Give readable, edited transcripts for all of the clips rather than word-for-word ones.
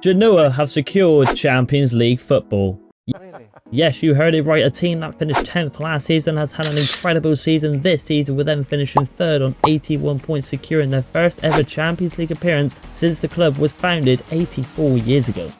Genoa have secured Champions League football. Really? Yes, you heard it right. A team that finished 10th last season has had an incredible season this season, with them finishing 3rd on 81 points, securing their first ever Champions League appearance since the club was founded 84 years ago.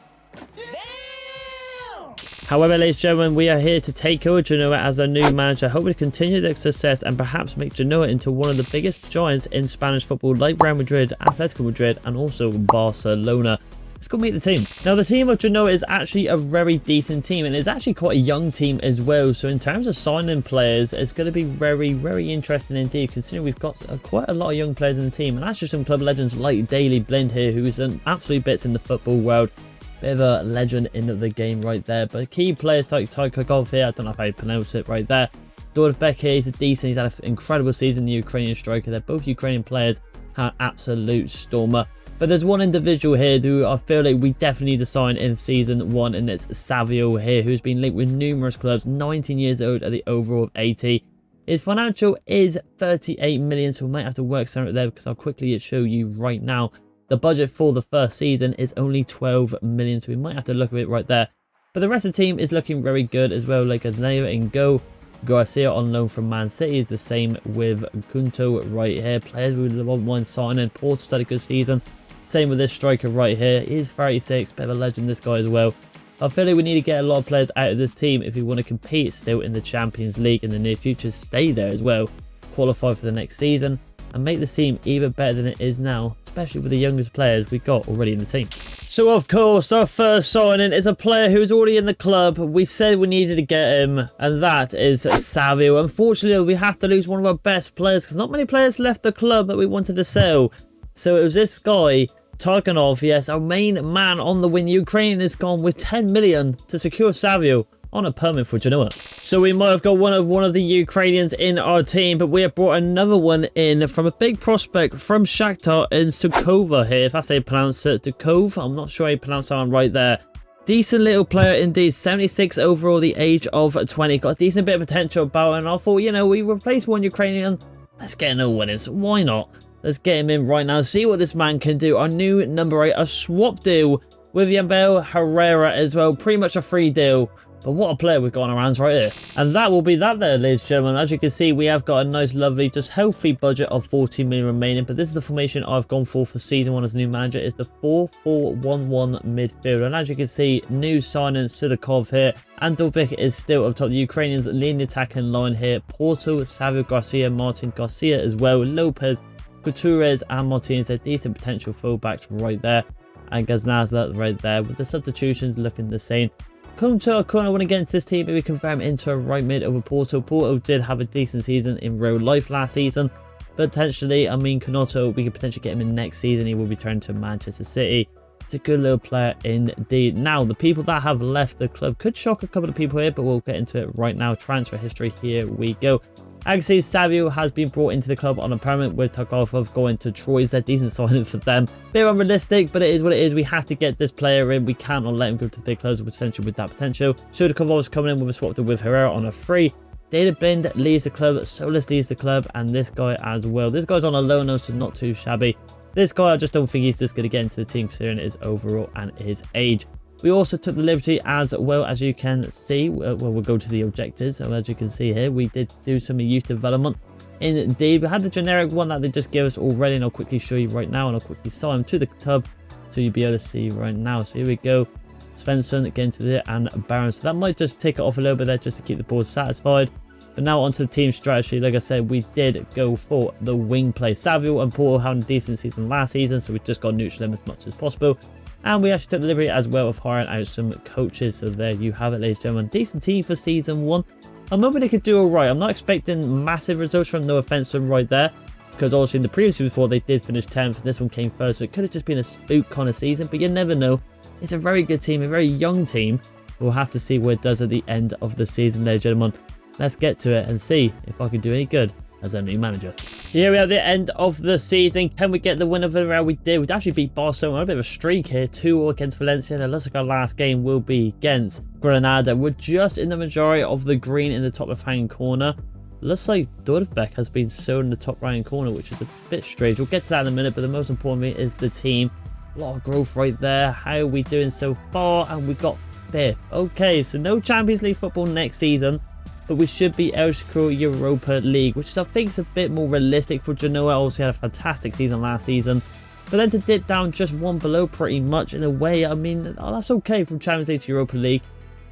However, ladies and gentlemen, we are here to take over Genoa as our new manager, hoping to continue their success and perhaps make Genoa into one of the biggest giants in Spanish football, like Real Madrid, Atletico Madrid, and also Barcelona. Let's go meet the team. Now, the team of Genoa is actually a very decent team, and it's actually quite a young team as well. So in terms of signing players, it's going to be very, very interesting indeed, considering we've got quite a lot of young players in the team. And actually some club legends like Daley Blind here, who is an absolute bits in the football world. Bit of a legend in the game right there. But key players like Tykakov here, I don't know if I pronounce it right there. Dorfbeck here, he's a decent, he's had an incredible season, the Ukrainian striker. They're both Ukrainian players, an absolute stormer. But there's one individual here who I feel like we definitely need to sign in season 1, and it's Savio here, who's been linked with numerous clubs, 19 years old at the overall of 80. His financial is 38 million, so we might have to work something there, because I'll quickly show you right now. The budget for the first season is only 12 million, so we might have to look at it right there. But the rest of the team is looking very good as well, like Azneva and Garcia on loan from Man City is the same with Kunto right here. Players we want one signing. Porto's had a good season. Same with this striker right here. He's 36, bit of a legend, this guy as well. I feel like we need to get a lot of players out of this team if we want to compete still in the Champions League in the near future, stay there as well, qualify for the next season, and make this team even better than it is now, especially with the youngest players we've got already in the team. So of course, our first signing is a player who's already in the club. We said we needed to get him, and that is Savio. Unfortunately, we have to lose one of our best players, because not many players left the club that we wanted to sell. So it was this guy, Tarkanov, yes, our main man on the win. Ukraine is gone with 10 million to secure Savio on a permit for Genoa. So we might have got one of the Ukrainians in our team, but we have brought another one in from a big prospect from Shakhtar in Stukova here, if that's how you pronounce it. Dukov, I'm not sure how you pronounce that one right there. Decent little player indeed, 76 overall, the age of 20. Got a decent bit of potential about it, and I thought, you know, we replaced one Ukrainian, let's get another one in, so why not? Let's get him in right now, see what this man can do. Our new number 8, a swap deal with Yambel Herrera as well. Pretty much a free deal. But what a player we've got on our hands right here. And that will be that there, ladies and gentlemen. As you can see, we have got a nice, lovely, just healthy budget of 14 million remaining. But this is the formation I've gone for season 1 as a new manager. Is the 4-4-1-1 midfield. And as you can see, new signings to the Kov here. And Dorfbeck is still up top. The Ukrainians leading the attacking line here. Porto, Savio Garcia, Martin Garcia as well. Lopez, Gutierrez and Martinez, they're decent potential fullbacks right there. And Gaznazza right there, with the substitutions looking the same. Come to a corner when against this team, maybe confirm into a right mid over Porto. Porto did have a decent season in real life last season. Potentially, I mean, Canotto, we could potentially get him in next season. He will return to Manchester City. It's a good little player indeed. Now, the people that have left the club could shock a couple of people here, but we'll get into it right now. Transfer history, here we go. Actually, Savio has been brought into the club on a permit with Tarkov going to Troyes. They're decent signing for them. They're unrealistic, but it is what it is. We have to get this player in. We cannot let him go to the big clubs potential with that potential. Sudakov is coming in with a swap deal with Herrera on a free. Data Bind leaves the club. Solis leaves the club, and this guy as well. This guy's on a low note, so not too shabby. This guy, I just don't think he's just going to get into the team considering his overall and his age. We also took the liberty, as well as you can see, well, we'll go to the objectives. So as you can see here, we did do some youth development. Indeed, we had the generic one that they just gave us already, and I'll quickly show you right now, and I'll quickly sign him to the tub so you'll be able to see right now. So here we go. Svensson again to there, and Baron. So that might just take it off a little bit there just to keep the board satisfied. But now onto the team strategy. Like I said, we did go for the wing play. Savio and Porto had a decent season last season, so we just got to neutral them as much as possible. And we actually took delivery as well of hiring out some coaches. So there you have it, ladies and gentlemen. Decent team for season 1. I'm hoping they could do alright. I'm not expecting massive results from, no offense to them right there, because obviously in the previous before they did finish 10th. This one came first, so it could have just been a spook kind of season, but you never know. It's a very good team, a very young team. We'll have to see what it does at the end of the season, ladies and gentlemen. Let's get to it and see if I can do any good as a new manager. Here we are at the end of the season. Can we get the win of the round? We did. We'd actually beat Barcelona on a bit of a streak here. 2-0 against Valencia. And it looks like our last game will be against Granada. We're just in the majority of the green in the top left-hand corner. Looks like Dorfbeck has been sold in the top right-hand corner, which is a bit strange. We'll get to that in a minute, but the most important thing is the team. A lot of growth right there. How are we doing so far? And we got 5th. Okay, so no Champions League football next season, but we should be eligible for Europa League, which I think is a bit more realistic for Genoa. Obviously had a fantastic season last season, but then to dip down just one below pretty much in a way, I mean, that's okay from Champions League to Europa League.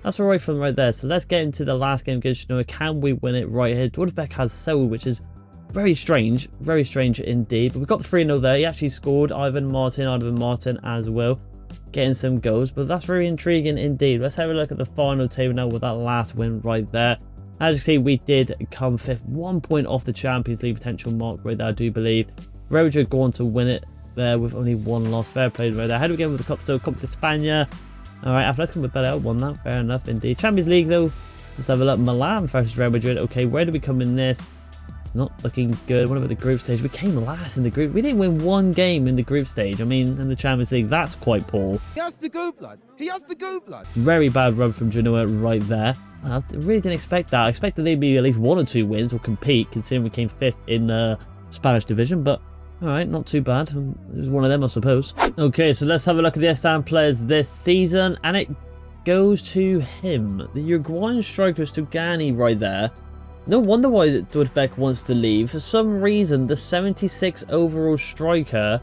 That's alright from right there. So let's get into the last game against Genoa. Can we win it right here? Dordrecht has sold, which is very strange indeed. But we got the 3-0 there. He actually scored, Ivan Martin as well, getting some goals. But that's very intriguing indeed. Let's have a look at the final table now with that last win right there. As you can see, we did come 5th, 1 point off the Champions League potential mark right there, I do believe. Real Madrid go on to win it there with only 1 loss. Fair play right there. How do we get with the cup? So, Cup de España. Alright, Atletico with better won that. Fair enough indeed. Champions League though. Let's have a look. Milan versus Real Madrid. Okay, where do we come in this? It's not looking good. What about the group stage? We came last in the group. We didn't win 1 game in the group stage. I mean, in the Champions League, that's quite poor. He has to go, blood. He has to go, blood. Very bad run from Genoa right there. I really didn't expect that. I expected they'd be at least 1 or 2 wins or compete, considering we came 5th in the Spanish division, but alright, not too bad. It was one of them, I suppose. Okay, so let's have a look at the Estan players this season, and it goes to him. The Uruguayan striker Stugani right there. No wonder why Dordrecht wants to leave. For some reason, the 76 overall striker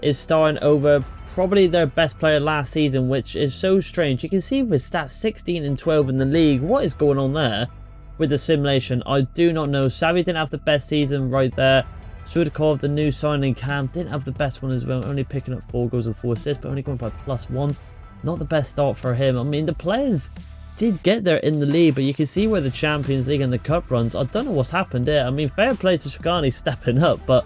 is starting over probably their best player last season, which is so strange. You can see with stats 16 and 12 in the league. What is going on there with the simulation? I do not know. Xavi didn't have the best season right there. Sudakov, the new signing camp, didn't have the best one as well. Only picking up 4 goals and 4 assists, but only going by +1. Not the best start for him. I mean, the players did get there in the league, but you can see where the Champions League and the Cup runs. I don't know what's happened there. I mean, fair play to Shugani stepping up, but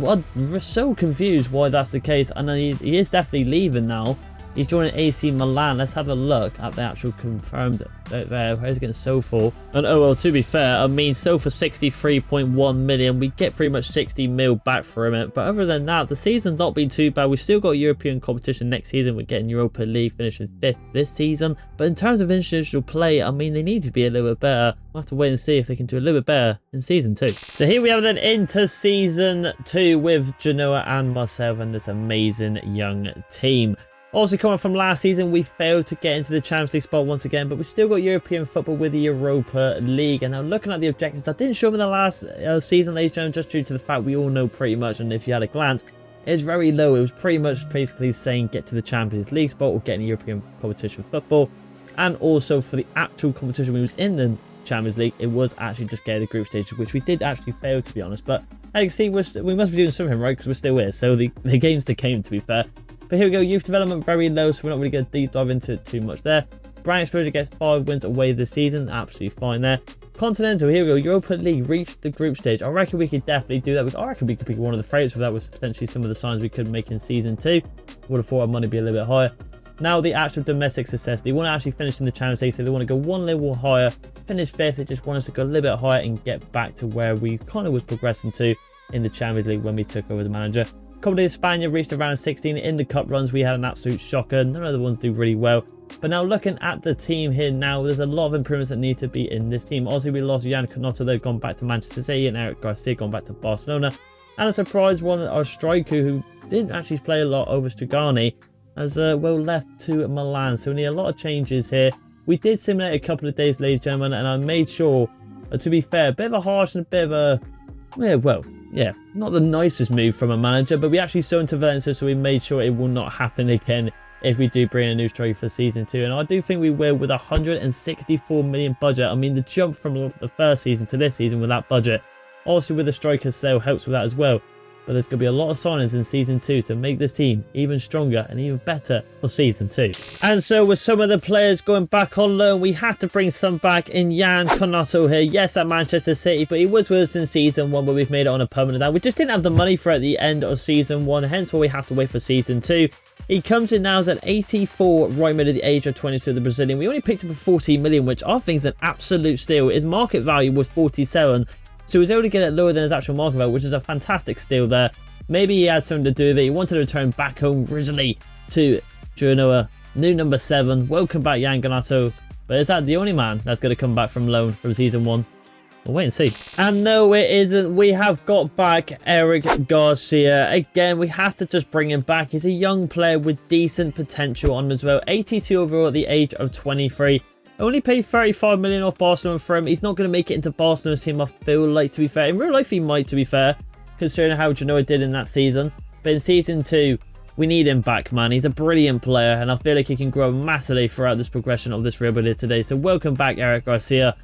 I'm so confused why that's the case. And he is definitely leaving now. He's joining AC Milan. Let's have a look at the actual confirmed there. Where's he getting sold for? And oh well, to be fair, I mean, sold for 63.1 million. We get pretty much 60 mil back from it. But other than that, the season's not been too bad. We still got European competition next season. We're getting Europa League, finishing 5th this season. But in terms of international play, I mean, they need to be a little bit better. We'll have to wait and see if they can do a little bit better in season 2. So here we have then into season 2 with Genoa and Marcel and this amazing young team. Also coming from last season, we failed to get into the Champions League spot once again, but we still got European football with the Europa League. And now looking at the objectives, I didn't show them in the last season, ladies and gentlemen, just due to the fact we all know pretty much, and if you had a glance, it's very low. It was pretty much basically saying get to the Champions League spot or get in European competition football. And also for the actual competition we was in the Champions League, it was actually just getting the group stage, which we did actually fail, to be honest. But as you can see, we must be doing something right because we're still here. So the game's the game, to be fair. But here we go, youth development very low, so we're not really going to deep dive into it too much there. Brand exposure gets 5 wins away this season, absolutely fine there. Continental, here we go, Europa League reached the group stage. I reckon we could definitely do that. I reckon we could be one of the favourites for that, was potentially some of the signs we could make in season 2. Would have thought our money be a little bit higher. Now the actual domestic success, they want to actually finish in the Champions League, so they want to go 1 level higher, finish 5th. They just want us to go a little bit higher and get back to where we kind of was progressing to in the Champions League when we took over as manager. Copa de España reached around 16 in the cup runs. We had an absolute shocker. None of the ones do really well. But now looking at the team here now, there's a lot of improvements that need to be in this team. Obviously, we lost Jan Cannotto. They've gone back to Manchester City, and Eric Garcia gone back to Barcelona. And a surprise one, our striker, who didn't actually play a lot over Strugani, has well left to Milan. So we need a lot of changes here. We did simulate a couple of days, ladies and gentlemen, and I made sure, to be fair, a bit of a harsh and a bit of a, yeah, not the nicest move from a manager, but we actually saw into Valencia, so we made sure it will not happen again if we do bring a new striker for season 2. And I do think we will with a 164 million budget. I mean, the jump from the first season to this season with that budget, also with the striker sale, helps with that as well. But there's going to be a lot of signings in season 2 to make this team even stronger and even better for season 2. And so with some of the players going back on loan, we had to bring some back in Jan Cannotto here. Yes, at Manchester City, but he was with us in season 1, but we've made it on a permanent now. We just didn't have the money for it at the end of season 1, hence why we have to wait for season 2. He comes in now as at 84 right mid of the age of 22, the Brazilian. We only picked up for 14 million, which I think is an absolute steal. His market value was 47. So he was able to get it lower than his actual market value, which is a fantastic steal there. Maybe he had something to do with it. He wanted to return back home originally to Genoa. New number 7. Welcome back, Jan Cannotto. But is that the only man that's going to come back from loan from season 1? We'll wait and see. And no, it isn't. We have got back Eric Garcia. Again, we have to just bring him back. He's a young player with decent potential on him as well. 82 overall at the age of 23. Only paid 35 million off Barcelona for him. He's not going to make it into Barcelona's team, I feel like, to be fair. In real life, he might, to be fair, considering how Genoa did in that season. But in season 2, we need him back, man. He's a brilliant player, and I feel like he can grow massively throughout this progression of this Real Madrid today. So welcome back, Eric Garcia.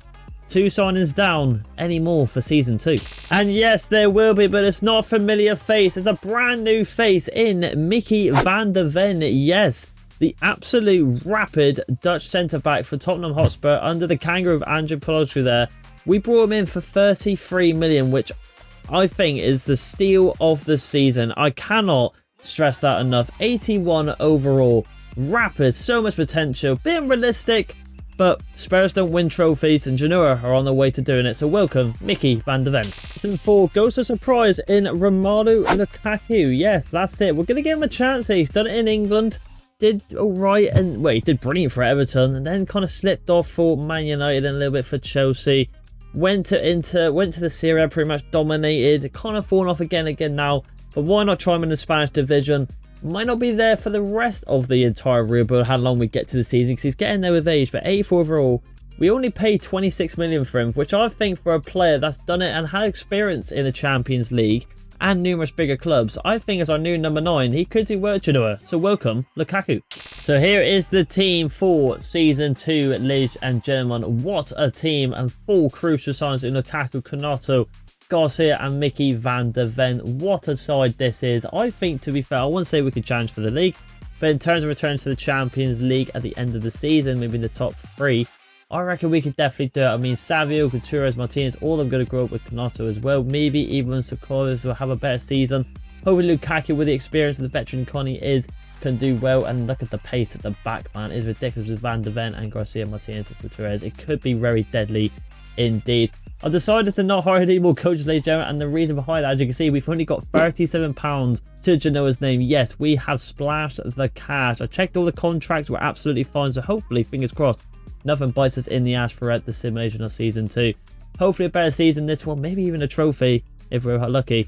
2 signings down, any more for season 2. And yes, there will be, but it's not a familiar face. It's a brand new face in Mickey van der Ven. Yes, the absolute rapid Dutch centre-back for Tottenham Hotspur under the kangaroo of Andrew Pelostri there. We brought him in for 33 million, which I think is the steal of the season. I cannot stress that enough. 81 overall, rapid, so much potential, being realistic. But Spurs don't win trophies, and Genoa are on their way to doing it. So welcome, Mickey van der Ven. Season 4 goes to surprise in Romelu Lukaku. Yes, that's it. We're going to give him a chance here. He's done it in England. Did alright, and well, he did brilliant for Everton, and then kind of slipped off for Man United and a little bit for Chelsea. Went to the Serie A, pretty much dominated. Kind of fallen off again now. But why not try him in the Spanish division? Might not be there for the rest of the entire rebuild, how long we get to the season, because he's getting there with age. But 84 overall, we only paid 26 million for him, which I think for a player that's done it and had experience in the Champions League and numerous bigger clubs, I think as our new number 9, he could do well at Genoa. So welcome, Lukaku. So here is the team for season 2, ladies and gentlemen. What a team, and 4 crucial signs in Lukaku, Konato, Garcia and Mickey van der Ven. What a side this is. I think, to be fair, I wouldn't say we could challenge for the league, but in terms of return to the Champions League at the end of the season, maybe in the top 3, I reckon we could definitely do it. I mean, Savio, Gutierrez, Martinez, all of them going to grow up with Konato as well. Maybe even Socorros will have a better season. Hopefully Lukaku, with the experience of the veteran Connie can do well. And look at the pace at the back, man. It's ridiculous with Van der Ven and Garcia, Martinez and Gutierrez. It could be very deadly indeed. I've decided to not hire any more coaches, ladies and gentlemen, and the reason behind that, as you can see, we've only got £37 to Genoa's name. Yes, we have splashed the cash. I checked all the contracts, were absolutely fine, so hopefully, fingers crossed, nothing bites us in the ass throughout the simulation of season 2. Hopefully a better season this one, maybe even a trophy if we're lucky.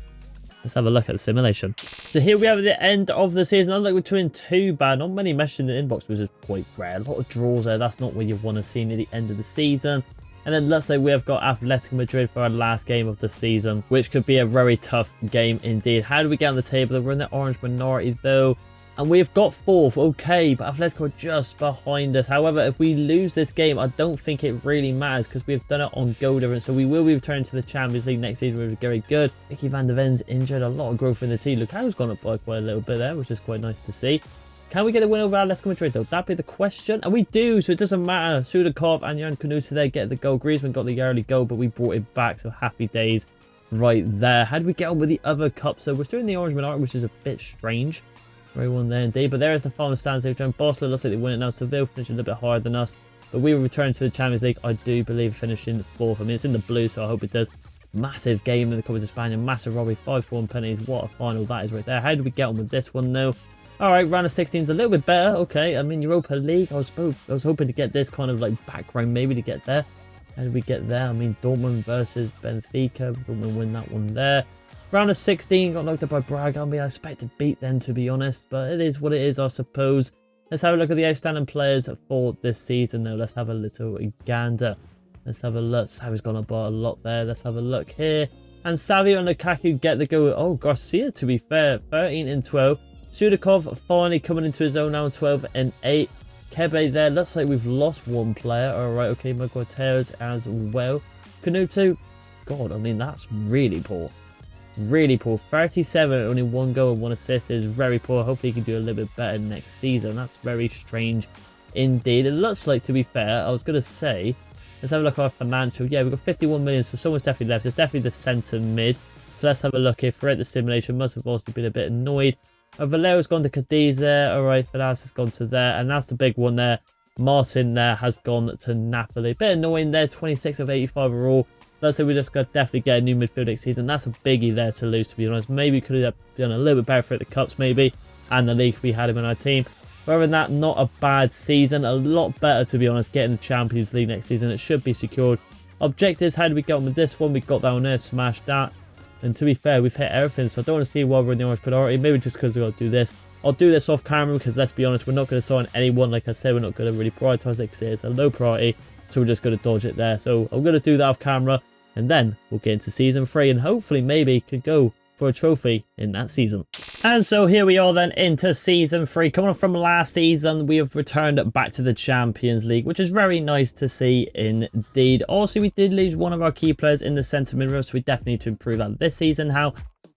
Let's have a look at the simulation. So here we have the end of the season. Not like we're doing too bad. Not many messages in the inbox, which is quite rare. A lot of draws there. That's not what you want to see near the end of the season. And then let's say we have got Atletico Madrid for our last game of the season, which could be a very tough game indeed. How do we get on the table? We're in the orange minority though, and we've got 4th. Okay, but Atletico are just behind us. However, if we lose this game, I don't think it really matters because we've done it on goal difference. So we will be returning to the Champions League next season, which is very good. Mickey van der Ven's injured. A lot of growth in the team. Lukaku's gone up by quite a little bit there, which is quite nice to see. Can we get a win over Atletico Madrid though? That'd be the question. And we do, so it doesn't matter. Sudakov and Jan Kanuta there get the goal. Griezmann got the early goal, but we brought it back. So happy days right there. How did we get on with the other cups? So we're still in the orange minority, which is a bit strange. Very one there indeed. But there is the final stands. They've done. Barcelona looks like they win it now. Seville finished a little bit higher than us. But we will return to the Champions League, I do believe, finishing 4th. I mean, it's in the blue, so I hope it does. Massive game in the Copa de España. Massive robbery. 5-4 pennies. What a final that is right there. How did we get on with this one though? Alright, round of 16 is a little bit better. Okay, I mean, Europa League, I was hoping to get this kind of like background maybe to get there. How did we get there? I mean, Dortmund versus Benfica. Dortmund win that one there. Round of 16, got knocked up by Braga. I mean, I expect to beat them, to be honest. But it is what it is, I suppose. Let's have a look at the outstanding players for this season, though. Let's have a little gander. Let's have a look. Savio's gone up by a lot there. Let's have a look here. And Savio and Lukaku get the go. Oh, Garcia, to be fair, 13 and 12. Sudakov finally coming into his own now, 12 and 8. Kebe there. Looks like we've lost one player. Alright, okay, Maguires as well. Kanuto. God, I mean, that's really poor. Really poor. 37, only 1 goal and 1 assist is very poor. Hopefully he can do a little bit better next season. That's very strange indeed. It looks like, to be fair, I was going to say, let's have a look at our financial. Yeah, we've got 51 million, so someone's definitely left. It's definitely the centre mid. So let's have a look here. Throughout the simulation, must have also been a bit annoyed. Valero's gone to Cadiz there. Alright, Falas has gone to there. And that's the big one there. Martin there has gone to Napoli. Bit annoying there. 26 of 85 overall. Let's say we just got to definitely get a new midfield next season. That's a biggie there to lose, to be honest. Maybe we could have done a little bit better for the Cups, maybe. And the league if we had him in our team. But other than that, not a bad season. A lot better, to be honest, getting the Champions League next season. It should be secured. Objectives, how do we get on with this one? We got that on there, smash that. And to be fair, we've hit everything, so I don't want to see why we're in the orange priority. Maybe just because we've got to do this. I'll do this off camera because let's be honest, we're not going to sign anyone. Like I said, we're not going to really prioritize it because it's a low priority. So we're just going to dodge it there. So I'm going to do that off camera. And then we'll get into season 3 and hopefully maybe could go for a trophy in that season. And so here we are then into season 3. Coming on from last season, we have returned back to the Champions League, which is very nice to see indeed. Also, we did lose one of our key players in the centre mid row, so we definitely need to improve that this season.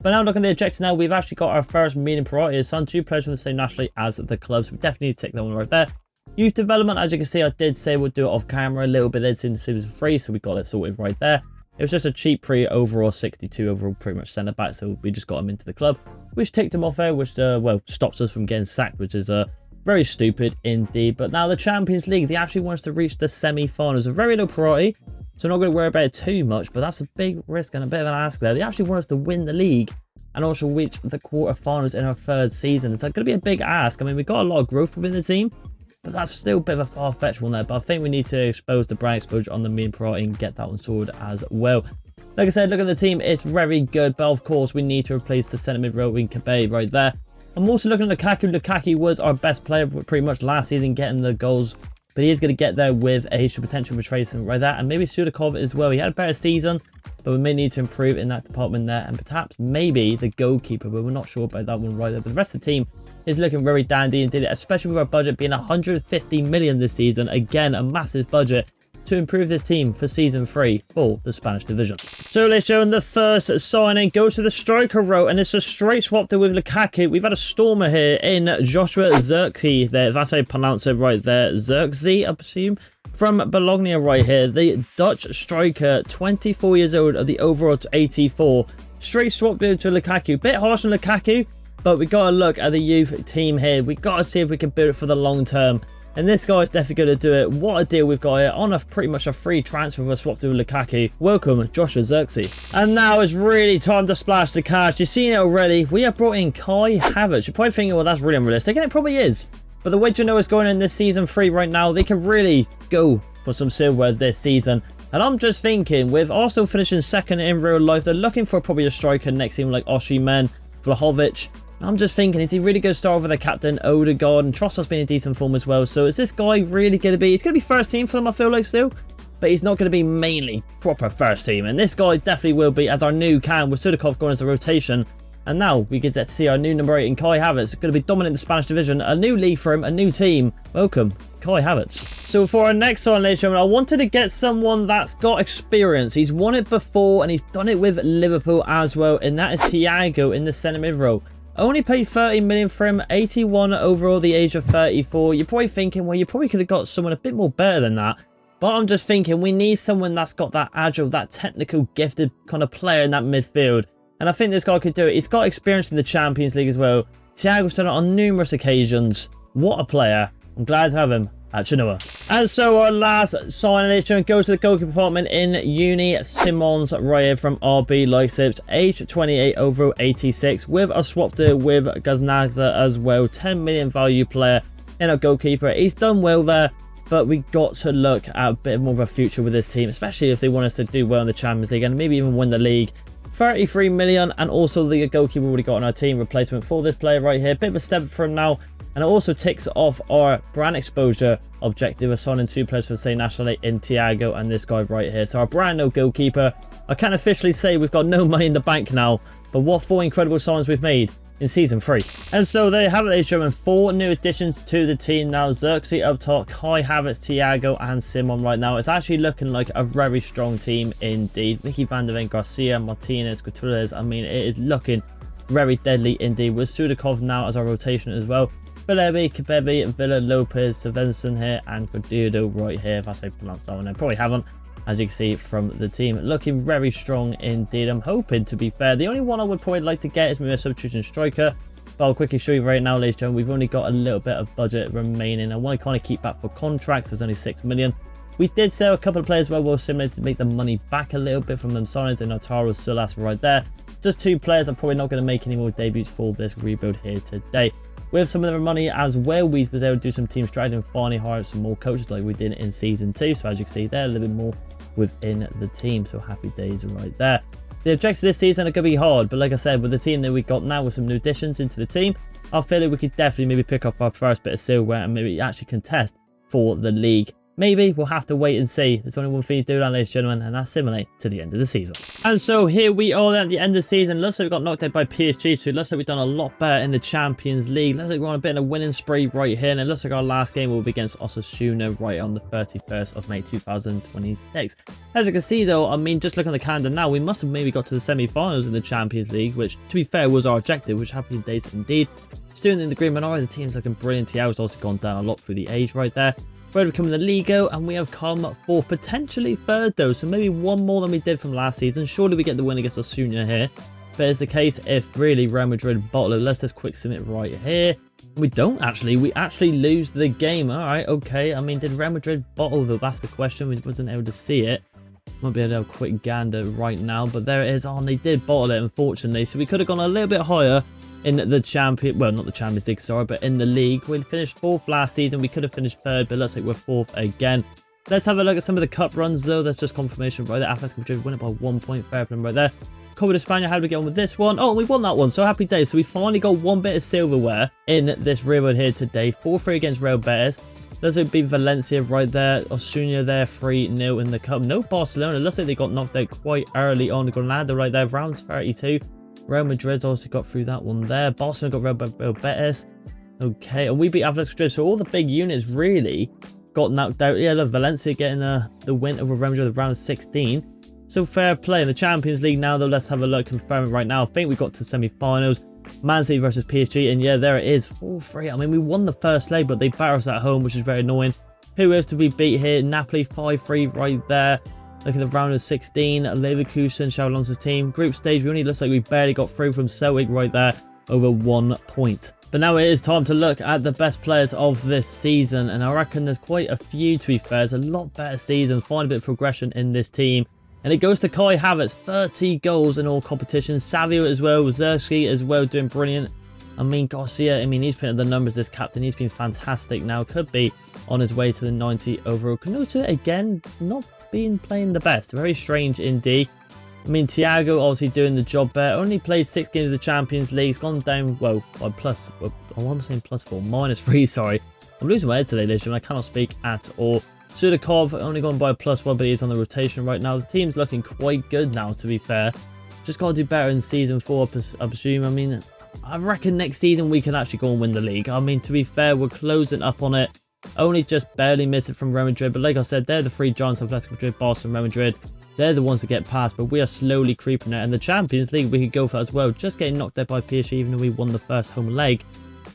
But now looking at the objectives now, we've actually got our first meeting priority. It's on 2 players from the same nationality as the clubs. We definitely need to take that one right there. Youth development, as you can see, I did say we'll do it off camera a little bit. It's in season 3, so we got it sorted right there. It was just a cheap overall 62 overall, pretty much centre back, so we just got him into the club, which ticked him off there, which well stops us from getting sacked, which is very stupid indeed. But now the Champions League, they actually want us to reach the semi-finals, a very low priority, so I'm not going to worry about it too much. But that's a big risk and a bit of an ask there. They actually want us to win the league and also reach the quarterfinals in our 3rd season. It's going to be a big ask. I mean, we've got a lot of growth within the team, but that's still a bit of a far-fetched one there. But I think we need to expose the brand exposure on the main priority and get that one sorted as well. Like I said, look at the team. It's very good. But of course, we need to replace the centre mid row in Kabe right there. I'm also looking at Lukaku. Lukaku was our best player pretty much last season getting the goals. But he is going to get there with a potential retracement right there. And maybe Sudakov as well. He had a better season, but we may need to improve in that department there. And perhaps maybe the goalkeeper, but we're not sure about that one right there. But the rest of the team is looking very dandy indeed, especially with our budget being 150 million this season. Again, a massive budget to improve this team for season 3 for the Spanish division. So let's show the first signing goes to the striker row, and it's a straight swap there with Lukaku. We've had a stormer here in Joshua Zirkzee there. That's how you pronounce it right there. Zirkzee, I presume, from Bologna right here. The Dutch striker, 24 years old, of the overall 84. Straight swap there to Lukaku. Bit harsh on Lukaku, but we got to look at the youth team here. We got to see if we can build it for the long term. And this guy is definitely going to do it. What a deal we've got here on a pretty much a free transfer with a swap to Lukaku. Welcome, Joshua Zirkzee. And now it's really time to splash the cash. You've seen it already. We have brought in Kai Havertz. You're probably thinking, well, that's really unrealistic. And it probably is. But the way Genoa is going in this season 3 right now, they can really go for some silverware this season. And I'm just thinking, with Arsenal finishing 2nd in real life, they're looking for probably a striker next to him like Osimhen, Vlahovic. I'm just thinking, is he really going to start with the captain, Odegaard, and Trossard's been in decent form as well. So is this guy really going to be... He's going to be first team for them, I feel like, still. But he's not going to be mainly proper first team. And this guy definitely will be as our new cam with Sudakov going as a rotation. And now we get to see our new number 8 in Kai Havertz. Going to be dominant in the Spanish division. A new league for him, a new team. Welcome, Kai Havertz. So for our next one, ladies and gentlemen, I wanted to get someone that's got experience. He's won it before and he's done it with Liverpool as well. And that is Thiago in the centre mid row. Only paid 30 million for him, 81 overall, the age of 34. You're probably thinking, well, you probably could have got someone a bit more better than that. But I'm just thinking, we need someone that's got that agile, that technical, gifted kind of player in that midfield. And I think this guy could do it. He's got experience in the Champions League as well. Thiago's done it on numerous occasions. What a player. I'm glad to have him at Genoa. And so our last signing goes to the goalkeeper department in Uni Simons right here from RB Leipzig, age 28 overall, 86, with a swap deal with Gaznaza as well. 10 million value player in a goalkeeper. He's done well there, but we got to look at a bit more of a future with this team, especially if they want us to do well in the Champions League and maybe even win the league. 33 million, and also the goalkeeper we already got on our team replacement for this player right here. Bit of a step for him now. And it also ticks off our brand exposure objective of signing 2 players for the same nationality in Thiago and this guy right here. So our brand new goalkeeper. I can officially say we've got no money in the bank now, but what 4 incredible signings we've made in season 3. And so there you have it, ladies and gentlemen. 4 new additions to the team now. Zirkzee up top, Kai Havertz, Thiago and Simon right now. It's actually looking like a very strong team indeed. Mickey van der Ven, Garcia, Martinez, Gutierrez. I mean, it is looking very deadly indeed. With Sudakov now as our rotation as well. Belebi, Kabebe, Villa, Lopez, Svensson here, and Cordudo right here, if I say pronounce that one. I probably haven't, as you can see from the team. Looking very strong indeed. I'm hoping, to be fair, the only one I would probably like to get is maybe a substitution striker. But I'll quickly show you right now, ladies and gentlemen, we've only got a little bit of budget remaining. I want to kind of keep that for contracts. There's only 6 million. We did sell a couple of players well similar to make the money back a little bit from them signings, and Otaro Sulas right there. Just 2 players. I'm probably not going to make any more debuts for this rebuild here today. With some of the money as well, we was able to do some team strategy and finally hire some more coaches like we did in season 2. So as you can see there, a little bit more within the team. So happy days right there. The objectives this season are going to be hard, but like I said, with the team that we got now with some new additions into the team, I feel like we could definitely maybe pick up our first bit of silverware and maybe actually contest for the league. Maybe we'll have to wait and see. There's only one thing to do, ladies and gentlemen, and that's simulate to the end of the season. And so here we are at the end of the season. Looks like we got knocked out by PSG, so it looks like we've done a lot better in the Champions League. Looks like we're on a bit of a winning spree right here, and it looks like our last game will be against Osasuna right on the 31st of May 2026. As you can see though, I mean, just looking at the calendar now, we must have maybe got to the semi-finals in the Champions League, which to be fair was our objective, which happy days indeed. Still in the green minority, the team's looking brilliant. Tiago's also gone down a lot through the age right there. We're becoming the Liga, and we have come for potentially third though, so maybe one more than we did from last season. Surely we get the win against Osasuna here, but it's the case if really Real Madrid bottle it. Let's just quick submit right here. We don't actually, we actually lose the game. All right, okay. I mean, did Real Madrid bottle though? That's the question. We wasn't able to see it. Might be able to have a quick gander right now, but there it is. Oh, and they did bottle it, unfortunately. So we could have gone a little bit higher in the well, not the Champions League, sorry, but in the league. We finished 4th last season. We could have finished 3rd, but it looks like we're 4th again. Let's have a look at some of the cup runs, though. That's just confirmation right there. Atletico Madrid win it by 1 point. Fair play right there. Copa de España, how did we get on with this one? Oh, we won that one, so happy days. So we finally got one bit of silverware in this real world here today. 4-3 against Real Betis. Looks like it beat Valencia right there. Osasuna there, 3-0 in the cup. No Barcelona. Looks like they got knocked out quite early on. Granada right there, rounds 32. Real Madrid also got through that one there. Barcelona got Real Betis. Okay, and we beat Atletico Madrid. So all the big units really got knocked out. Yeah, look, Valencia getting the win over Real Madrid at round 16. So fair play in the Champions League now, though. Let's have a look, confirm it right now. I think we got to the semi-finals. Man City versus PSG, and yeah, there it is, 4-3. I mean, we won the first leg, but they battered us at home, which is very annoying. Who is to be beat here? Napoli 5-3 right there. Look at the round of 16. Leverkusen, Xabi Alonso's team. Group stage, we only looks like we barely got through from Celtic right there, over 1 point. But now it is time to look at the best players of this season, and I reckon there's quite a few, to be fair. It's a lot better season, find a bit of progression in this team. And it goes to Kai Havertz, 30 goals in all competitions. Savio as well, Zerski as well, doing brilliant. I mean, Garcia, I mean, he's putting the numbers, this captain. He's been fantastic now. Could be on his way to the 90 overall. Canota, again, not playing the best. Very strange indeed. I mean, Thiago obviously doing the job there. Only played 6 games of the Champions League. He's gone down, well, by plus, oh, I'm saying +4, -3, sorry. I'm losing my head today, ladies and gentlemen. I cannot speak at all. Sudakov only gone by +1, but he's on the rotation right now. The team's looking quite good now, to be fair. Just got to do better in season 4, I presume. I mean, I reckon next season we can actually go and win the league. I mean, to be fair, we're closing up on it. Only just barely miss it from Real Madrid. But like I said, they're the 3 giants of Atletico Madrid, Barcelona, Real Madrid. They're the ones to get past, but we are slowly creeping it. And the Champions League, we could go for as well. Just getting knocked out by PSG, even though we won the first home leg.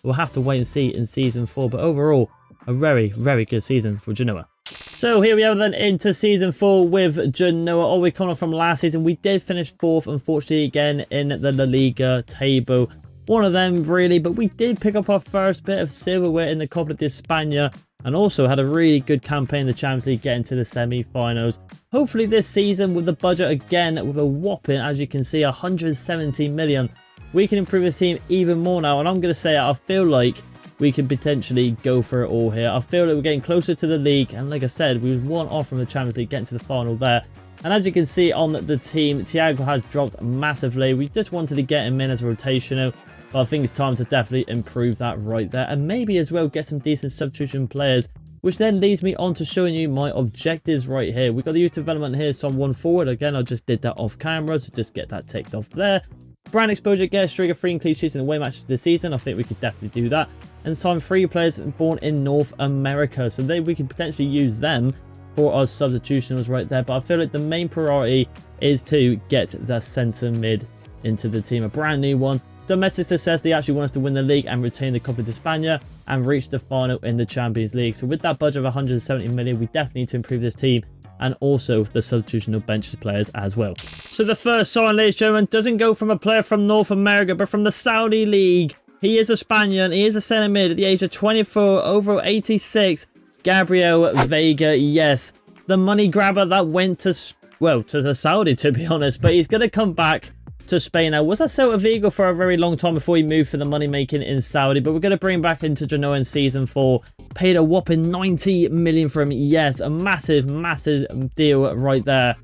We'll have to wait and see in season 4. But overall, a very, very good season for Genoa. So here we are then into season 4 with Genoa. All we come off from last season, we did finish 4th, unfortunately, again in the La Liga table. One of them really, but we did pick up our first bit of silverware in the Copa de España, and also had a really good campaign in the Champions League, getting to the semi-finals. Hopefully this season, with the budget again, with a whopping, as you can see, 170 million, we can improve this team even more now. And I'm going to say, I feel like we could potentially go for it all here. I feel that we're getting closer to the league, and like I said, we was 1 off from the Champions League, getting to the final there. And as you can see on the team, Thiago has dropped massively. We just wanted to get him in as a rotational, but I think it's time to definitely improve that right there, and maybe as well get some decent substitution players, which then leads me on to showing you my objectives right here. We've got the youth development here, so I'm 1 forward. Again, I just did that off camera, so just get that ticked off there. Brand exposure, get a streak of 3 and clean sheets in the away matches this season. I think we could definitely do that. And sign 3 players born in North America, so we could potentially use them for our substitutionals right there. But I feel like the main priority is to get the centre mid into the team, a brand new one. Domestic success, they actually want us to win the league and retain the Copa de España and reach the final in the Champions League. So with that budget of 170 million, we definitely need to improve this team, and also the substitutional bench players as well. So the first sign, ladies and gentlemen, doesn't go from a player from North America, but from the Saudi League. He is a Spaniard. He is a centre mid at the age of 24, overall 86. Gabriel Vega, yes. The money grabber that went to, well, to the Saudi, to be honest. But he's going to come back to Spain now. Was that Celta Vigo for a very long time before he moved for the money making in Saudi, but we're going to bring him back into Genoa in season 4. Paid a whopping 90 million for him. Yes, a massive deal right there.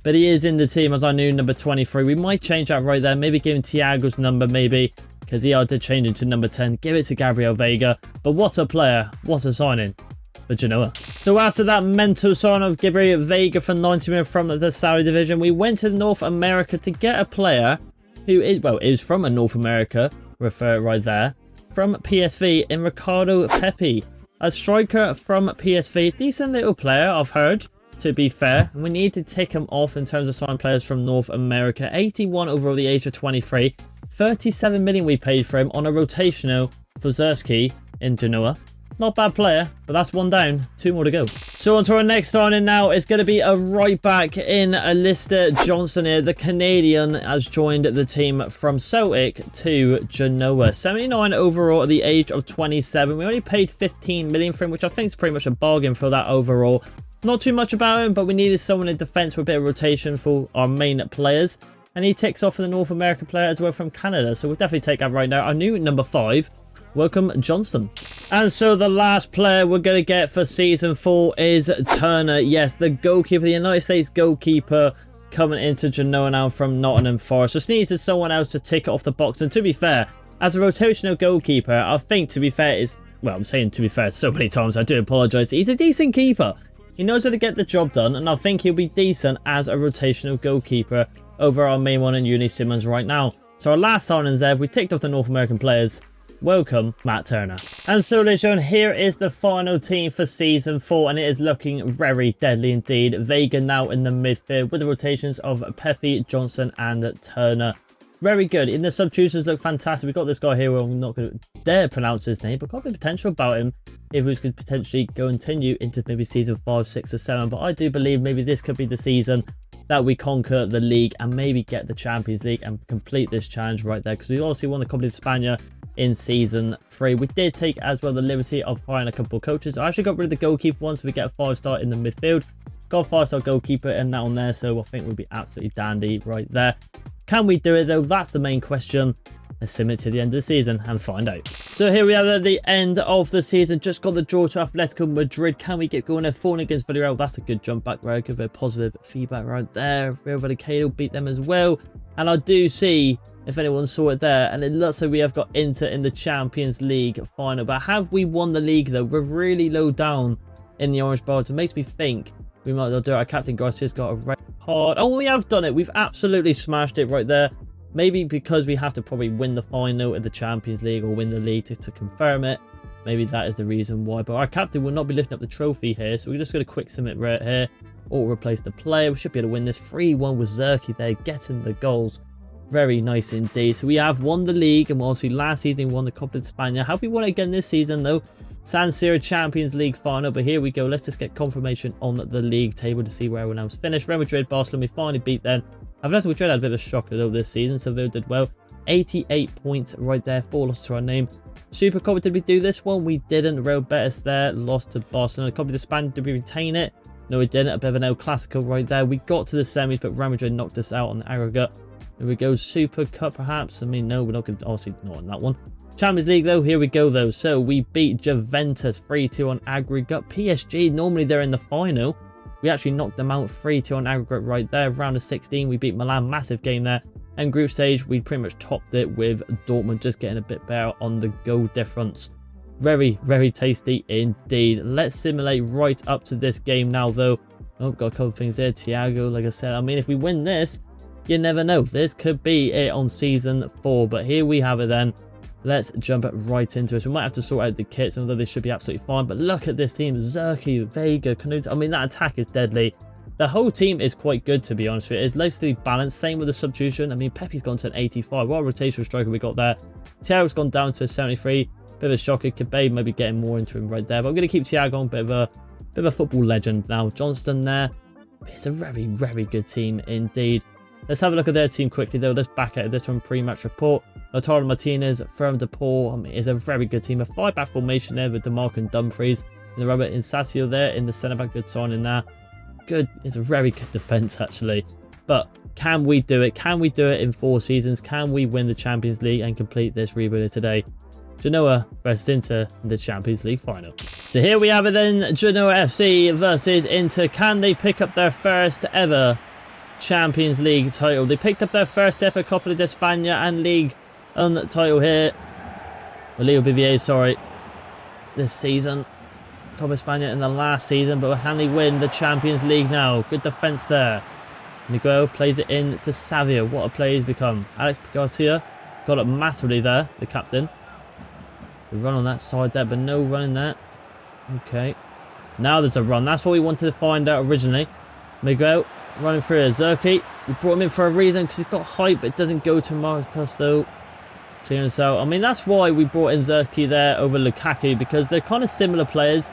But he is in the team as our new number 23. We might change that right there. Maybe give him Thiago's number, maybe, because he did change into number 10. Give it to Gabriel Vega. But what a player. What a signing for Genoa. So after that mental sign of Gabriel Vega for 90 million from the Saudi division, we went to North America to get a player who is, well, is from a North America, refer right there, from PSV in Ricardo Pepi. A striker from PSV. Decent little player, I've heard. To be fair, we need to tick him off in terms of signing players from North America. 81 overall, the age of 23. 37 million we paid for him on a rotational for Zerski in Genoa. Not bad player, but that's one down. 2 more to go. So on to our next signing now. It's going to be a right back in Alistair Johnson here. The Canadian has joined the team from Celtic to Genoa. 79 overall at the age of 27. We only paid 15 million for him, which I think is pretty much a bargain for that overall. Not too much about him, but we needed someone in defence with a bit of rotation for our main players. And he ticks off for the North American player as well from Canada. So we'll definitely take that right now. Our new number 5, welcome Johnston. And so the last player we're going to get for season 4 is Turner. Yes, the goalkeeper, the United States goalkeeper coming into Genoa now from Nottingham Forest. Just needed someone else to tick it off the box. And to be fair, as a rotational goalkeeper, I think to be fair is, well, I'm saying to be fair so many times, I do apologise. He's a decent keeper. He knows how to get the job done, and I think he'll be decent as a rotational goalkeeper over our main one in Uni Simmons right now. So our last signings there, we ticked off the North American players. Welcome, Matt Turner. And so, ladies and gentlemen, here is the final team for season 4, and it is looking very deadly indeed. Vega now in the midfield with the rotations of Pepe, Johnson, and Turner. Very good. In the substitutions look fantastic. We've got this guy here who I'm not going to dare pronounce his name, but got a bit of potential about him if we could potentially continue into maybe season 5, 6, or 7. But I do believe maybe this could be the season that we conquer the league and maybe get the Champions League and complete this challenge right there, because we obviously won the Copa de España in season 3. We did take as well the liberty of hiring a couple of coaches. I actually got rid of the goalkeeper one, so we get a 5-star in the midfield. Got a 5-star goalkeeper and that on there, so I think we'll be absolutely dandy right there. Can we do it though? That's the main question. Let's sim it to the end of the season and find out. So here we are at the end of the season. Just got the draw to Atletico Madrid. Can we get going there? 4-0 against Villarreal. That's a good jump back, right? Good bit of positive feedback right there. Real Vallecano beat them as well. And I do see, if anyone saw it there, and it looks like we have got Inter in the Champions League final. But have we won the league though? We're really low down in the orange bar. It makes me think we might as well do it. Our captain Garcia's got a red card. Oh, we have done it. We've absolutely smashed it right there. Maybe because we have to probably win the final in the Champions League or win the league to confirm it. Maybe that is the reason why. But our captain will not be lifting up the trophy here. So we're just going to quick submit right here. Or replace the player. We should be able to win this. 3-1 with Zerki there, getting the goals. Very nice indeed. So we have won the league. And obviously last season we won the Copa de España. Have we won it again this season though? San Siro Champions League final. But here we go. Let's just get confirmation on the league table to see where everyone else finished. Real Madrid, Barcelona, we finally beat them. Atletico Madrid had a bit of a shocker though this season. Seville did well. 88 points right there. 4 losses to our name. Super Copa, did we do this one? We didn't. Real Betis there. Lost to Barcelona. Copa de España, did we retain it? No, we didn't. A bit of an El Clasico right there. We got to the semis, but Real Madrid knocked us out on the aggregate. Here we go. Super Cup perhaps. I mean, no, we're not going to, obviously not on that one. Champions League though, here we go though. So we beat Juventus 3-2 on aggregate. PSG, normally they're in the final. We actually knocked them out 3-2 on aggregate right there. Round of 16, we beat Milan. Massive game there. And group stage, we pretty much topped it with Dortmund just getting a bit better on the goal difference. Very, very tasty indeed. Let's simulate right up to this game now though. Oh, got a couple of things there. Thiago, like I said, I mean, if we win this, you never know. This could be it on season 4. But here we have it then. Let's jump right into it. We might have to sort out the kits, although they should be absolutely fine. But look at this team. Zerki, Vega, Canute. I mean, that attack is deadly. The whole team is quite good, to be honest with you. It's nicely balanced. Same with the substitution. I mean, Pepe's gone to an 85. What a rotational striker we got there. Thiago's gone down to a 73. Bit of a shocker. Cabe maybe getting more into him right there. But I'm going to keep Thiago on. Bit of a football legend now. Johnston there. It's a very, very good team indeed. Let's have a look at their team quickly, though. Let's back at this one pre-match report. Lautaro Martinez, Ferran Depor, I mean, is a very good team. A 5-back formation there with DeMarco and Dumfries. And the Robert Insasio there in the centre-back. Good signing there. Good. It's a very good defence, actually. But Can we do it? Can we do it in 4 seasons? Can we win the Champions League and complete this rebuild today? Genoa versus Inter in the Champions League final. So here we have it then. Genoa FC versus Inter. Can they pick up their first ever Champions League title? They picked up their first ever Copa de España and League title here. Leo BBA, sorry. This season. Copa España in the last season, but can they win the Champions League now? Good defence there. Miguel plays it in to Savio. What a play he's become. Alex Garcia got up massively there, the captain. We run on that side there, but no running that. Okay. Now there's a run. That's what we wanted to find out originally. Miguel running through Zerki. We brought him in for a reason because he's got height, but it doesn't go to Marcus though. Clearing us out. I mean, that's why we brought in Zerki there over Lukaku, because they're kind of similar players.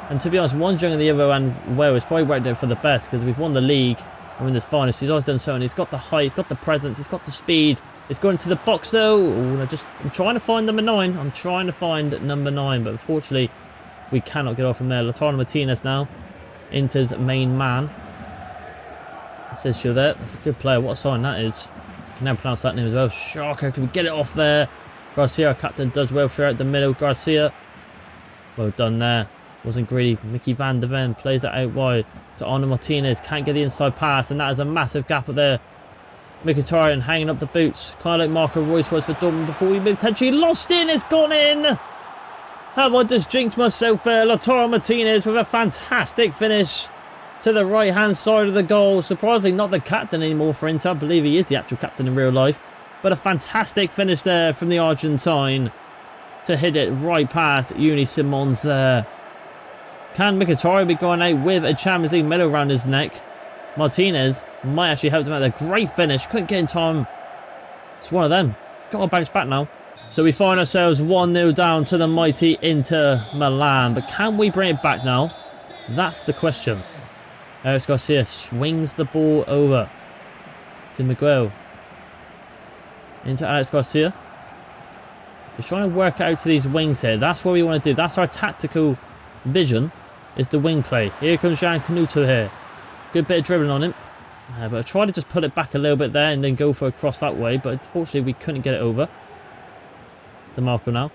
And to be honest, one's younger than the other, and well, it's probably worked out for the best because we've won the league. We're in this final, so he's always done something. He's got the height, he's got the presence, he's got the speed. It's going to the box though. Ooh, I'm trying to find number 9. I'm trying to find number 9, but unfortunately, we cannot get off from there. Lautaro Martinez now, Inter's main man. It says you're there. That's a good player. What a sign that is. I can never pronounce that name as well. Shocker. Can we get it off there? Garcia, our captain, does well throughout the middle. Garcia, well done there. Wasn't greedy. Mickey van der Ven plays that out wide to Arno Martinez. Can't get the inside pass, and that is a massive gap up there. Mkhitaryan hanging up the boots. Kind of like Marco Reus was for Dortmund before we potentially lost in. It's gone in. Have I just jinxed myself there? Lautaro Martinez with a fantastic finish to the right-hand side of the goal. Surprisingly, not the captain anymore for Inter. I believe he is the actual captain in real life. But a fantastic finish there from the Argentine to hit it right past Uni Simons there. Can Mkhitaryan be going out with a Champions League medal around his neck? Martinez might actually help him out. A great finish. Couldn't get in time. It's one of them. Got to bounce back now. So we find ourselves 1-0 down to the mighty Inter Milan. But can we bring it back now? That's the question. Alex Garcia swings the ball over to Miguel. Into Alex Garcia. Just trying to work out to these wings here. That's what we want to do. That's our tactical vision, is the wing play. Here comes Jan Canuto here. Good bit of dribbling on him. But I tried to just put it back a little bit there and then go for a cross that way. But unfortunately, we couldn't get it over. To Marco now.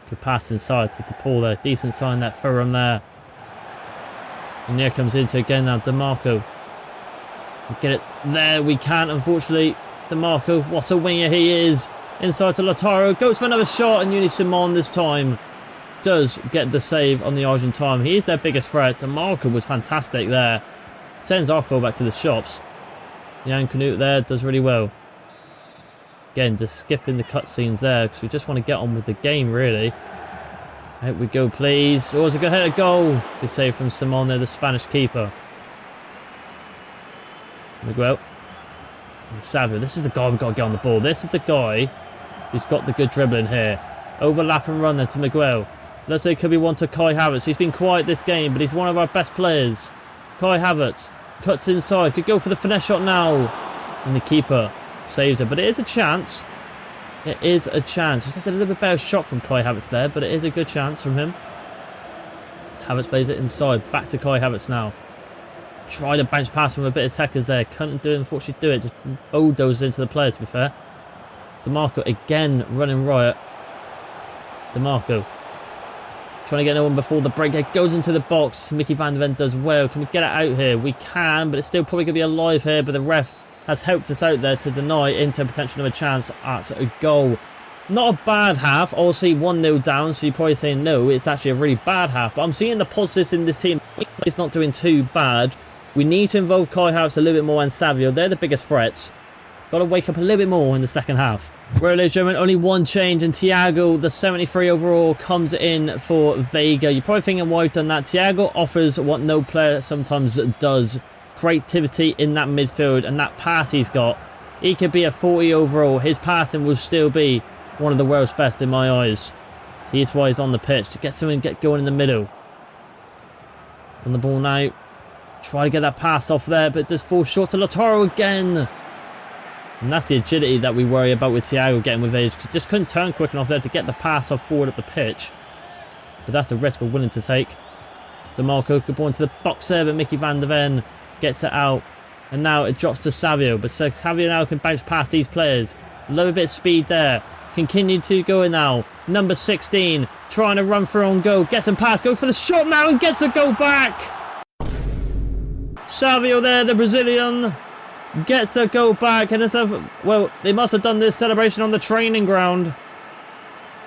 Good pass inside to Paul there. Decent sign that Thuram there. And here comes into again now DeMarco. Get it there. We can't, unfortunately. DeMarco, what a winger he is. Inside to Lautaro. Goes for another shot. And Uni Simon this time does get the save on the Argentine. He is their biggest threat. DeMarco was fantastic there. Sends our fullback to the shops. Jan Canute there does really well. Again, just skipping the cutscenes there because we just want to get on with the game, really. Out we go, please. Oh, it's a good header goal. Good save from Simon there, the Spanish keeper. Miguel. And Savio. This is the guy we've got to get on the ball. This is the guy who's got the good dribbling here. Overlap and run there to Miguel. Let's say it could be one to Kai Havertz. He's been quiet this game, but he's one of our best players. Kai Havertz cuts inside. Could go for the finesse shot now. And the keeper saves it. But it is a chance. It is a chance. Expected a little bit better shot from Kai Havertz there, but it is a good chance from him. Havertz plays it inside. Back to Kai Havertz now. Tried to bounce past from a bit of techers there. Couldn't do it, unfortunately do it. Just bulldozed into the player, to be fair. DeMarco again running riot. DeMarco trying to get no one before the break. It goes into the box. Mickey van der Ven does well. Can we get it out here? We can, but it's still probably going to be alive here. But the ref has helped us out there to deny Inter potential of a chance at a goal. Not a bad half. Obviously 1-0 down, so you're probably saying no, it's actually a really bad half. But I'm seeing the positives in this team. It's not doing too bad. We need to involve Kai Havertz a little bit more and Savio. They're the biggest threats. Got to wake up a little bit more in the second half. Well, ladies and gentlemen, only one change, and Thiago, the 73 overall, comes in for Vega. You're probably thinking why I've done that. Thiago offers what no player sometimes does. Creativity in that midfield, and that pass he's got. He could be a 40 overall. His passing will still be one of the world's best in my eyes. So here's why he's on the pitch, to get someone get going in the middle. On the ball now. Try to get that pass off there, but it does fall short to Lautaro again. And that's the agility that we worry about with Thiago getting with age. Just couldn't turn quick enough there to get the pass off forward up the pitch. But that's the risk we're willing to take. DeMarco, good ball into the box there, but Mickey van der Ven gets it out. And now it drops to Savio. But Savio now can bounce past these players. A little bit of speed there. Continue to go now. Number 16. Trying to run through on goal. Gets him past. Go for the shot now and gets a goal back. Savio there, the Brazilian. Gets a goal back. And it's a... Well, they must have done this celebration on the training ground.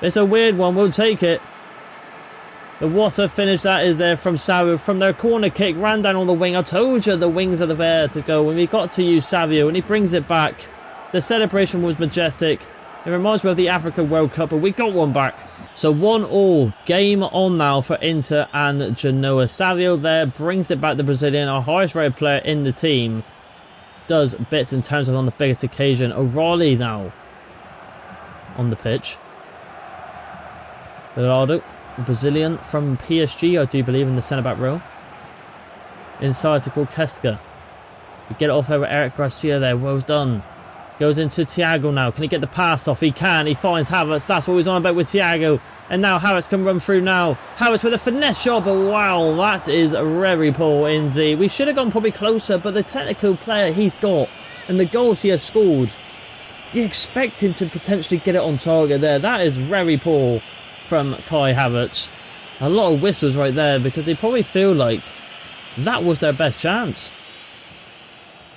It's a weird one. We'll take it. But what a finish that is there from Savio. From their corner kick, ran down on the wing. I told you the wings are there to go. When we got to use Savio and he brings it back. The celebration was majestic. It reminds me of the Africa World Cup, but we got one back. So 1-1. Game on now for Inter and Genoa. Savio there brings it back, the Brazilian, our highest rated player in the team. Does bits in terms of on the biggest occasion. O'Reilly now on the pitch. Ronaldo. Brazilian from PSG, I do believe, in the centre-back row. Inside to Gorkeska. We get it off over Eric Garcia there. Well done. Goes into Thiago now. Can he get the pass off? He can. He finds Havertz. That's what he's on about with Thiago. And now Havertz can run through now. Havertz with a finesse shot, but wow, that is very poor indeed. We should have gone probably closer, but the technical player he's got and the goals he has scored, you expect him to potentially get it on target there. That is very poor from Kai Havertz. A lot of whistles right there because they probably feel like that was their best chance.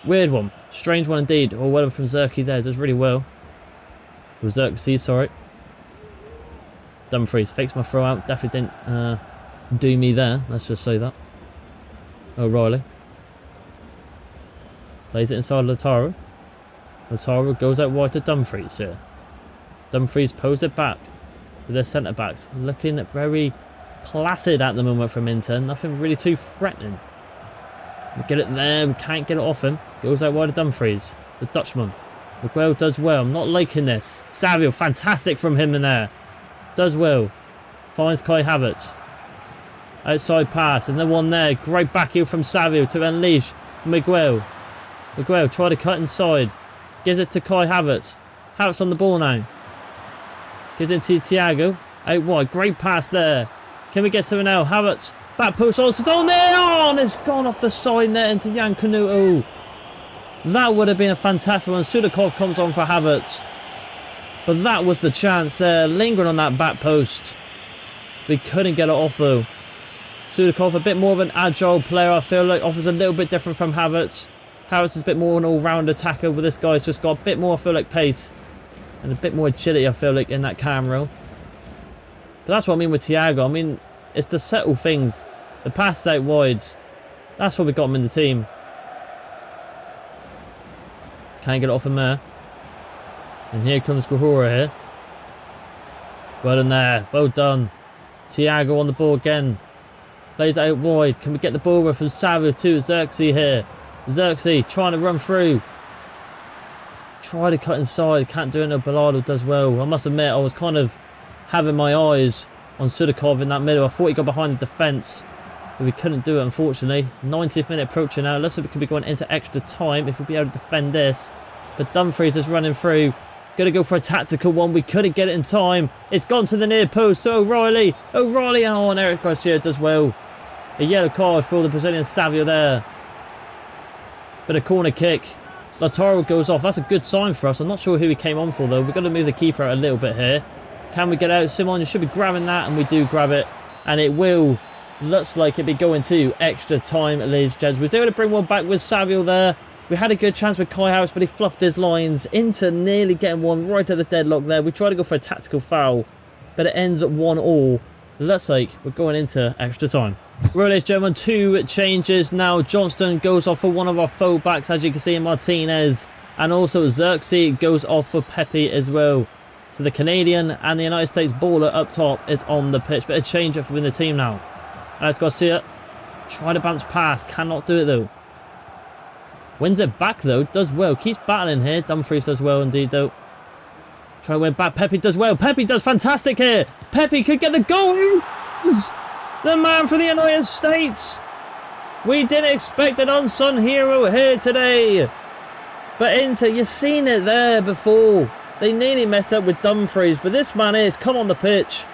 Weird one. Strange one indeed. Or well from Zerkzee there. Does really well. With Zerkzee, sorry. Dumfries fakes my throw out. Definitely didn't do me there. Let's just say that. O'Reilly. Plays it inside Lautaro. Lautaro goes out wide to Dumfries here. Dumfries pulls it back. With their centre-backs looking very placid at the moment from Inter. Nothing really too threatening. We get it there. We can't get it off him. Goes out wide to Dumfries. The Dutchman. Miguel does well. I'm not liking this. Savio, fantastic from him in there. Does well. Finds Kai Havertz. Outside pass. And the one there. Great back heel from Savio to unleash Miguel. Miguel try to cut inside. Gives it to Kai Havertz. Havertz on the ball now. Gives it to Thiago. Out wide. Great pass there. Can we get something now? Havertz. Back post also on there. Oh, and it's gone off the side net into Jan Canuto. That would have been a fantastic one. Sudakov comes on for Havertz. But that was the chance there. Lingering on that back post. We couldn't get it off though. Sudakov, a bit more of an agile player, I feel like. Offers a little bit different from Havertz. Havertz is a bit more an all-round attacker, but this guy's just got a bit more, I feel like, pace. And a bit more agility, I feel like, in that cam row. But that's what I mean with Thiago. I mean, it's the subtle things. The passes out wide. That's what we got him in the team. Can't get it off him there. And here comes Guhura here. Well done there. Well done. Thiago on the ball again. Plays it out wide. Can we get the ball over from Savio to Zerkzee here? Zerkzee trying to run through. Try to cut inside. Can't do it. No, Bilardo does well. I must admit, I was kind of having my eyes on Sudakov in that middle. I thought he got behind the defence. But we couldn't do it, unfortunately. 90th minute approaching now. Looks like we could be going into extra time if we'll be able to defend this. But Dumfries is running through. Going to go for a tactical one. We couldn't get it in time. It's gone to the near post to O'Reilly. O'Reilly. Oh, and Eric Garcia does well. A yellow card for the Brazilian Savio there. But a corner kick. Lautaro goes off. That's a good sign for us. I'm not sure who he came on for, though. We've got to move the keeper out a little bit here. Can we get out? Simon, you should be grabbing that, and we do grab it. And it will. Looks like it'd be going to extra time, ladies and gents. We was able to bring one back with Savio there. We had a good chance with Kai Havertz, but he fluffed his lines into nearly getting one right at the deadlock there. We tried to go for a tactical foul, but it ends at 1-1. Looks like we're going into extra time. Right, ladies and gentlemen, two changes now. Johnston goes off for one of our fullbacks, as you can see, in Martinez. And also Zerkzee goes off for Pepe as well. So the Canadian and the United States baller up top is on the pitch. But a change up within the team now. Alex Garcia. Try to bounce past. Cannot do it though. Wins it back though. Does well. Keeps battling here. Dumfries does well indeed though. Try to win back. Pepe does well. Pepe does fantastic here. Pepe could get the goal. The man for the United States. We didn't expect an unsung hero here today. But Inter, you've seen it there before. They nearly messed up with Dumfries. But this man is come on the pitch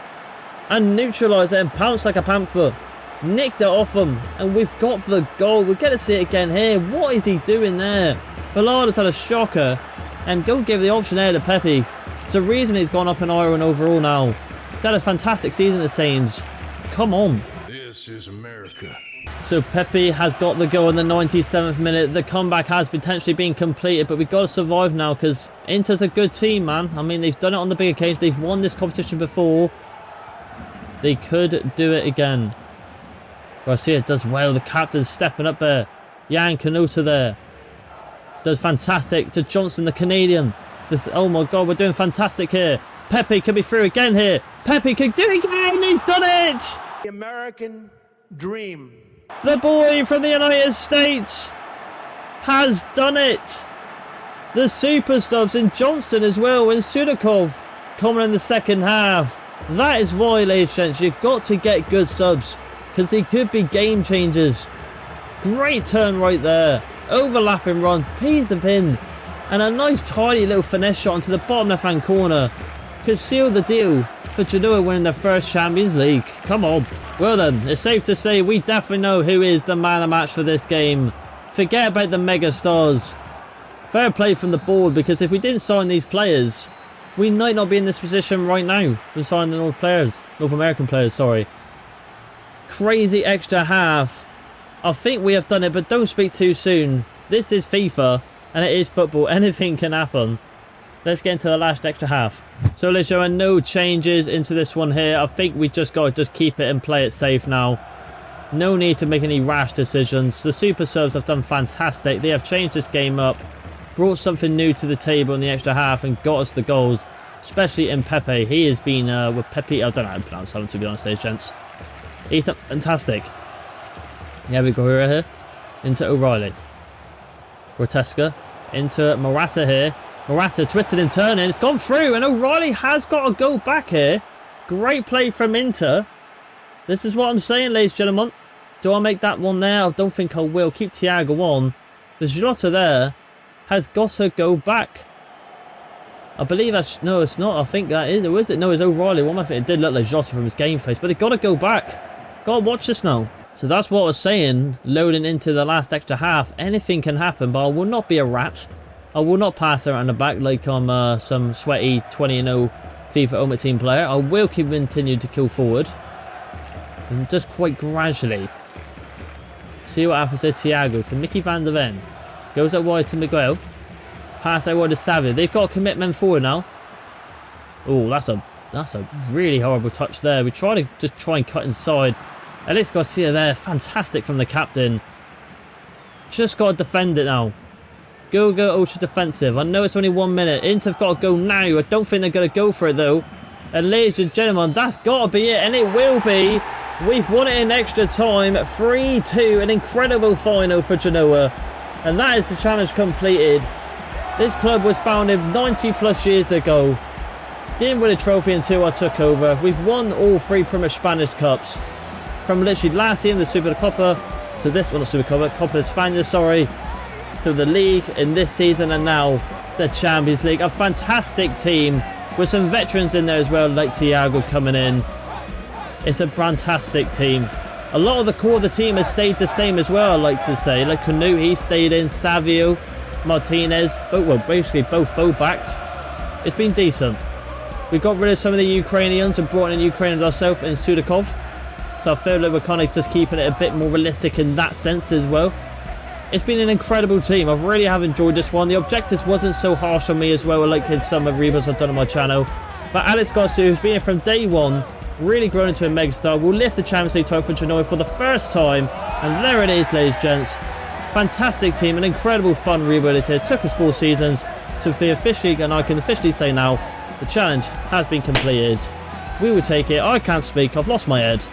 and neutralise it and pounce like a panther. Nicked it off him, and we've got the goal. We're going to see it again here. What is he doing there? Ballardo's had a shocker, and go give the option there to Pepe. It's the reason he's gone up in Ireland overall now. He's had a fantastic season, it seems. Come on. This is America. So Pepe has got the goal in the 97th minute. The comeback has potentially been completed, but we've got to survive now because Inter's a good team, man. I mean, they've done it on the big occasion. They've won this competition before. They could do it again. Garcia does well. The captain's stepping up there. Jan Canota there. Does fantastic to Johnson, the Canadian. Oh my God, we're doing fantastic here. Pepe could be through again here. Pepe could do it again. He's done it. The American dream. The boy from the United States has done it. The super subs in Johnston as well, and Sudakov coming in the second half. That is why, ladies and gents, you've got to get good subs because they could be game changers. Great turn right there. Overlapping run, peas the pin, and a nice tiny little finesse shot into the bottom left hand corner could seal the deal for Genoa winning their first Champions League. Come on. Well then, it's safe to say we definitely know who is the man of the match for this game. Forget about the mega stars. Fair play from the board, because if we didn't sign these players, we might not be in this position right now. We signed the North American players, sorry. Crazy extra half. I think we have done it, but don't speak too soon. This is FIFA, and it is football. Anything can happen. Let's get into the last extra half. So let's show no changes into this one here. I think we just got to keep it and play it safe now. No need to make any rash decisions. The super subs have done fantastic. They have changed this game up, brought something new to the table in the extra half, and got us the goals, especially in Pepe. He has been with Pepe. I don't know how to pronounce that, to be honest, ladies and gents. He's fantastic. Yeah, we go here into O'Reilly. Grotesca into Morata here. Morata twisted and turning. It's gone through, and O'Reilly has got to go back here. Great play from Inter. This is what I'm saying, ladies and gentlemen. Do I make that one there? I don't think I will. Keep Thiago on. The Jota there has got to go back. I believe that's... No, it's not. I think that is. Or is it? No, it's O'Reilly. One of it did look like Jota from his game face, but they've got to go back. Got to watch this now. So that's what I was saying, loading into the last extra half. Anything can happen, but I will not be a rat. I will not pass around the back like I'm some sweaty 20-0 FIFA Ultimate Team player. I will continue to kill forward. And just quite gradually. See what happens to Thiago, to Mickey van der Ven. Goes out wide to Miguel. Pass out wide to Savio. They've got a commitment forward now. Oh, that's a really horrible touch there. We try to just try and cut inside. Alex Garcia there. Fantastic from the captain. Just got to defend it now. Go ultra defensive. I know it's only 1 minute. Inter have got to go now. I don't think they're going to go for it though. And ladies and gentlemen, that's got to be it. And it will be. We've won it in extra time. 3-2. An incredible final for Genoa. And that is the challenge completed. This club was founded 90 plus years ago. Didn't win a trophy until I took over. We've won all 3 Premier Spanish Cups. From literally last year in the Supercopa to this one, not Supercopa, Copa de España, sorry. To the league in this season, and now the Champions League. A fantastic team with some veterans in there as well, like Thiago coming in. It's a fantastic team. A lot of the core of the team has stayed the same as well, I like to say. Like Canute, he stayed in. Savio, Martinez, basically both full-backs. It's been decent. We got rid of some of the Ukrainians and brought in Ukrainians ourselves in Sudakov. So I feel like we're kind of just keeping it a bit more realistic in that sense as well. It's been an incredible team. I really have enjoyed this one. The objectives wasn't so harsh on me as well, like his some of rebus I've done on my channel. But Alex Garcia, who's been here from day one, really grown into a megastar, will lift the Champions League title for Genoa for the first time. And there it is, ladies and gents. Fantastic team, an incredible fun rebuild. It took us 4 seasons to be officially, and I can officially say now, the challenge has been completed. We will take it. I can't speak. I've lost my head.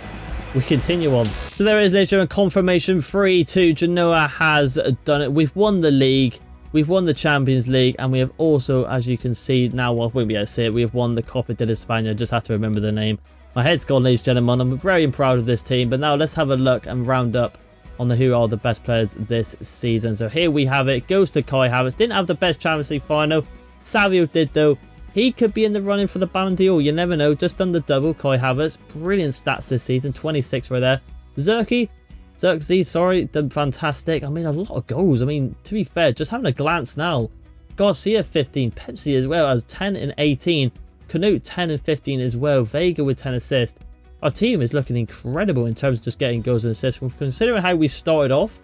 We continue on. So there is, ladies and gentlemen, confirmation 3-2. Genoa has done it. We've won the league. We've won the Champions League. And we have also, as you can see now, well, I won't be able to see it. We have won the Copa de España. Just have to remember the name. My head's gone, ladies and gentlemen. I'm very proud of this team. But now let's have a look and round up on who are the best players this season. So here we have it. Goes to Kai Havertz. Didn't have the best Champions League final. Savio did, though. He could be in the running for the Ballon d'Or. You never know. Just done the double, Kai Havertz. Brilliant stats this season. 26 right there. Xerxes, sorry, done fantastic. I mean, a lot of goals. I mean, to be fair, just having a glance now, Garcia 15, Pepsi as well as 10 and 18, Canute 10 and 15 as well, Vega with 10 assists. Our team is looking incredible in terms of just getting goals and assists. Considering how we started off,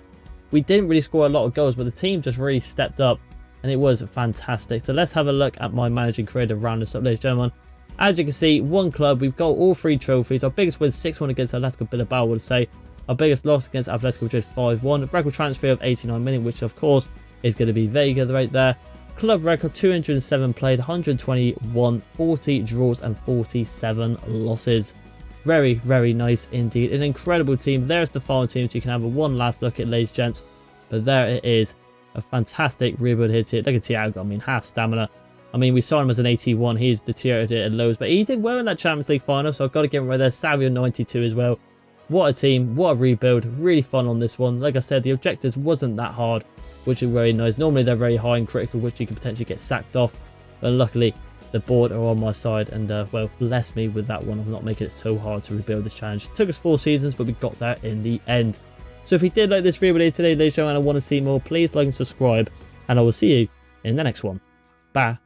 we didn't really score a lot of goals, but the team just really stepped up, and it was fantastic. So let's have a look at my managing career to round this up, ladies and gentlemen. As you can see, one club, we've got all 3 trophies. Our biggest win 6-1 against Atletico Bilbao, I would say. Our biggest loss against Atletico Madrid 5-1. Record transfer of 89 million, which of course is going to be Vega right there. Club record 207 played, 121, 40 draws and 47 losses. Very, very nice indeed. An incredible team. There's the final team, so you can have one last look at, ladies and gents. But there it is. A fantastic rebuild here. Look at Thiago. I mean, half stamina. I mean, we saw him as an 81. He's deteriorated at lows, but he did well in that Champions League final, so I've got to give him right there. Savio 92 as well. What a team. What a rebuild. Really fun on this one. Like I said, the objectives wasn't that hard, which is very nice. Normally, they're very high and critical, which you can potentially get sacked off. But luckily, the board are on my side, and well, bless me with that one of not making it so hard to rebuild this challenge. It took us 4 seasons, but we got there in the end. So if you did like this video today, ladies and gentlemen, and I want to see more, please like and subscribe, and I will see you in the next one. Bye.